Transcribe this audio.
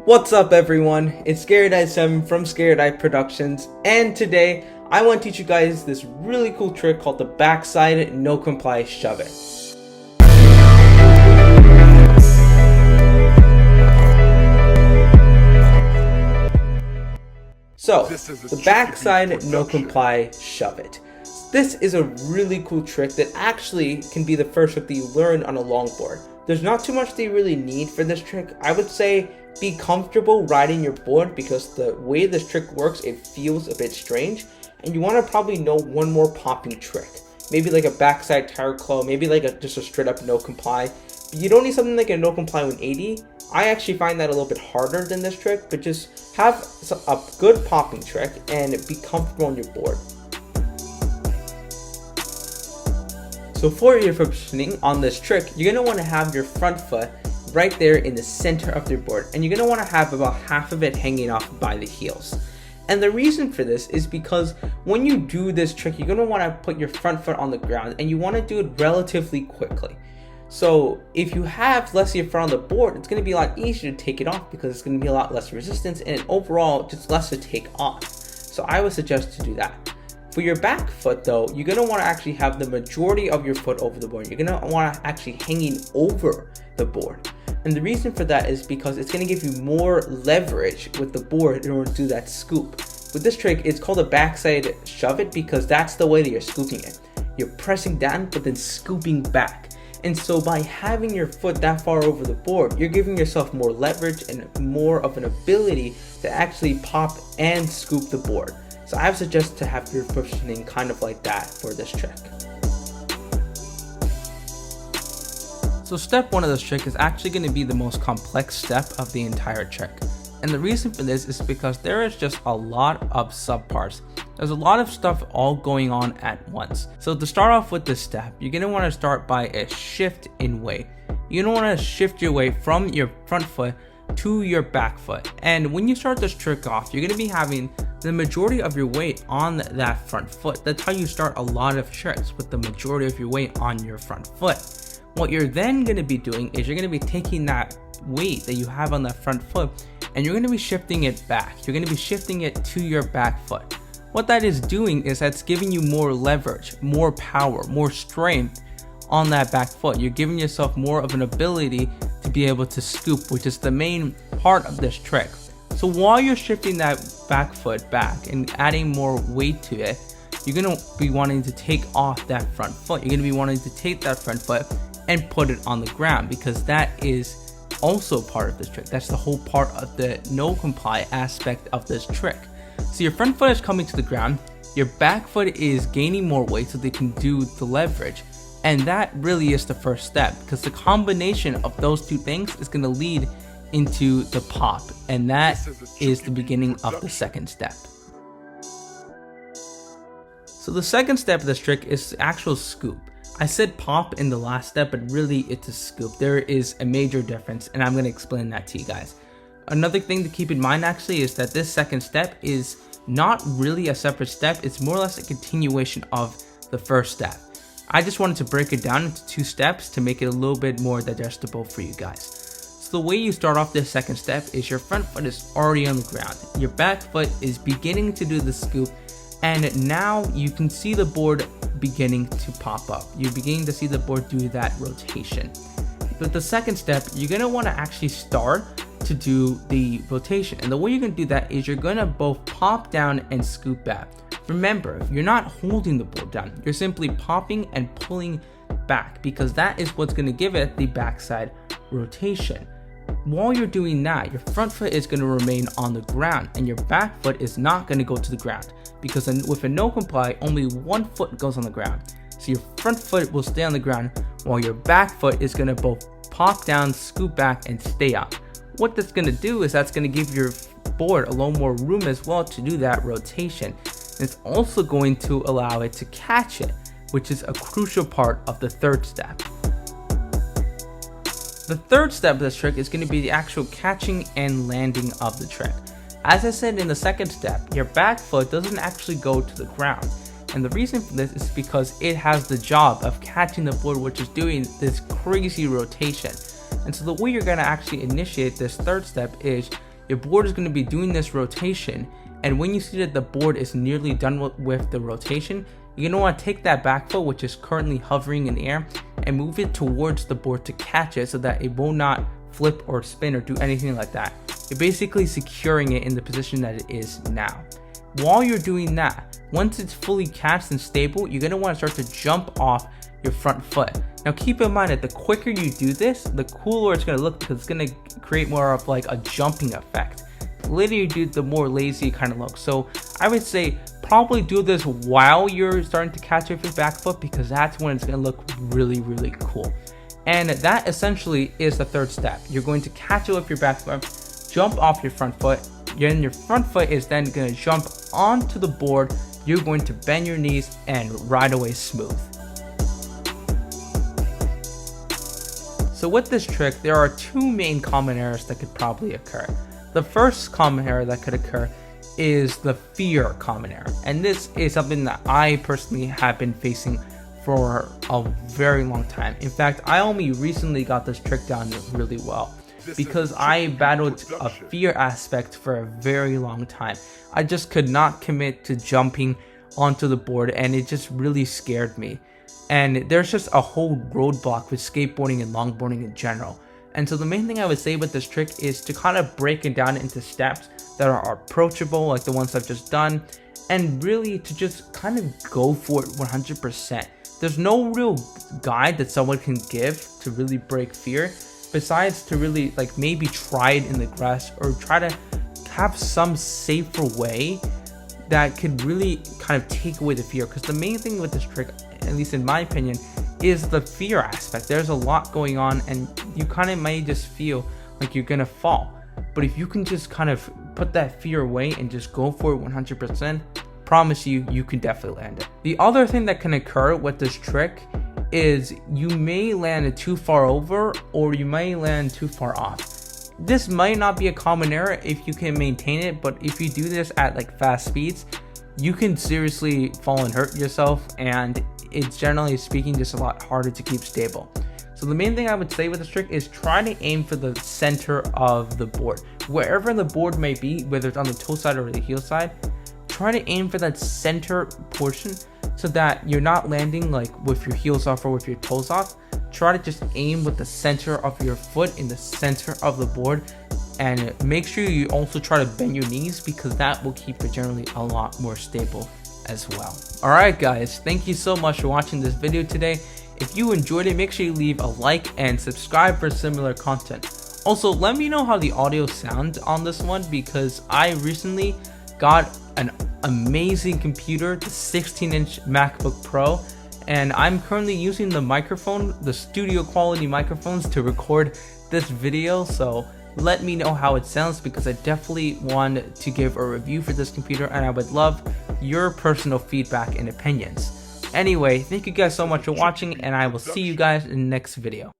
What's up everyone, it's Scared Eye 7 from Scared Eye Productions, and today I want to teach you guys this really cool trick called the backside no comply shove it. So, the backside no comply shove it. This is a really cool trick that actually can be the first trick that you learn on a longboard. There's not too much that you really need for this trick. I would say be comfortable riding your board because the way this trick works, it feels a bit strange. And you want to probably know one more popping trick. Maybe like a backside tire claw, maybe like just a straight up no comply. But you don't need something like a no comply 180. I actually find that a little bit harder than this trick, but just have a good popping trick and be comfortable on your board. So for your positioning on this trick, you're going to want to have your front foot right there in the center of your board, and you're going to want to have about half of it hanging off by the heels. And the reason for this is because when you do this trick, you're going to want to put your front foot on the ground, and you want to do it relatively quickly. So if you have less of your foot on the board, it's going to be a lot easier to take it off because it's going to be a lot less resistance and overall just less to take off. So I would suggest to do that. For your back foot though, you're going to want to actually have the majority of your foot over the board. You're going to want to actually hanging over the board. And the reason for that is because it's going to give you more leverage with the board in order to do that scoop. With this trick, it's called a backside shove it because that's the way that you're scooping it. You're pressing down but then scooping back. And so by having your foot that far over the board, you're giving yourself more leverage and more of an ability to actually pop and scoop the board. So I would suggest to have your positioning kind of like that for this trick. So step one of this trick is actually going to be the most complex step of the entire trick. And the reason for this is because there is just a lot of subparts. There's a lot of stuff all going on at once. So to start off with this step, you're going to want to start by a shift in weight. You're going to want to shift your weight from your front foot to your back foot. And when you start this trick off, you're going to be having the majority of your weight on that front foot. That's how you start a lot of tricks, with the majority of your weight on your front foot. What you're then going to be doing is you're going to be taking that weight that you have on that front foot and you're going to be shifting it back. You're going to be shifting it to your back foot. What that is doing is that's giving you more leverage, more power, more strength on that back foot. You're giving yourself more of an ability to be able to scoop, which is the main part of this trick. So while you're shifting that back foot back and adding more weight to it, you're going to be wanting to take off that front foot. You're going to be wanting to take that front foot and put it on the ground because that is also part of this trick. That's the whole part of the no comply aspect of this trick. So your front foot is coming to the ground, your back foot is gaining more weight so they can do the leverage. And that really is the first step because the combination of those two things is going to lead into the pop, and that is the beginning of the second step. So the second step of this trick is the actual scoop. I said pop in the last step, but really it's a scoop. There is a major difference, and I'm going to explain that to you guys. Another thing to keep in mind actually is that this second step is not really a separate step. It's more or less a continuation of the first step. I just wanted to break it down into two steps to make it a little bit more digestible for you guys. So the way you start off this second step is your front foot is already on the ground. Your back foot is beginning to do the scoop, and now you can see the board beginning to pop up. You're beginning to see the board do that rotation. But the second step, you're going to want to actually start to do the rotation. And the way you're going to do that is you're going to both pop down and scoop back. Remember, you're not holding the board down. You're simply popping and pulling back because that is what's going to give it the backside rotation. While you're doing that, your front foot is going to remain on the ground and your back foot is not going to go to the ground because with a no comply, only one foot goes on the ground. So your front foot will stay on the ground while your back foot is going to both pop down, scoop back, and stay up. What that's going to do is that's going to give your board a little more room as well to do that rotation. It's also going to allow it to catch it, which is a crucial part of the third step. The third step of this trick is going to be the actual catching and landing of the trick. As I said in the second step, your back foot doesn't actually go to the ground. And the reason for this is because it has the job of catching the board, which is doing this crazy rotation. And so the way you're going to actually initiate this third step is your board is going to be doing this rotation, and when you see that the board is nearly done with the rotation, you're going to want to take that back foot, which is currently hovering in the air, and move it towards the board to catch it so that it will not flip or spin or do anything like that. You're basically securing it in the position that it is now. While you're doing that, once it's fully catched and stable, you're going to want to start to jump off your front foot. Now keep in mind that the quicker you do this, the cooler it's going to look, because it's going to create more of like a jumping effect. The later you do it, the more lazy it kind of looks. So I would say probably do this while you're starting to catch it with your back foot, because that's when it's going to look really, really cool. And that essentially is the third step. You're going to catch it with your back foot, jump off your front foot. Then your front foot is then going to jump onto the board. You're going to bend your knees and ride away smooth. So with this trick, there are two main common errors that could probably occur. The first common error that could occur is the fear common error. And this is something that I personally have been facing for a very long time. In fact, I only recently got this trick down really well, because I battled a fear aspect for a very long time. I just could not commit to jumping onto the board, and it just really scared me. And there's just a whole roadblock with skateboarding and longboarding in general. And so the main thing I would say with this trick is to kind of break it down into steps that are approachable, like the ones I've just done, and really to just kind of go for it 100%. There's no real guide that someone can give to really break fear, besides to really like maybe try it in the grass or try to have some safer way that could really kind of take away the fear. Because the main thing with this trick, at least in my opinion, is the fear aspect. There's a lot going on, and you kind of might just feel like you're gonna fall. But if you can just kind of put that fear away and just go for it 100%, promise you, you can definitely land it. The other thing that can occur with this trick is you may land too far over, or you may land too far off. This might not be a common error if you can maintain it, but if you do this at like fast speeds, you can seriously fall and hurt yourself, and it's generally speaking just a lot harder to keep stable. So the main thing I would say with this trick is try to aim for the center of the board. Wherever the board may be, whether it's on the toe side or the heel side, try to aim for that center portion so that you're not landing like with your heels off or with your toes off. Try to just aim with the center of your foot in the center of the board, and make sure you also try to bend your knees, because that will keep it generally a lot more stable as well. Alright guys, thank you so much for watching this video today. If you enjoyed it, make sure you leave a like and subscribe for similar content. Also, let me know how the audio sounds on this one, because I recently got an amazing computer, the 16-inch MacBook Pro, and I'm currently using the microphone, the studio quality microphones, to record this video. So let me know how it sounds, because I definitely want to give a review for this computer, and I would love your personal feedback and opinions. Anyway, thank you guys so much for watching, and I will see you guys in the next video.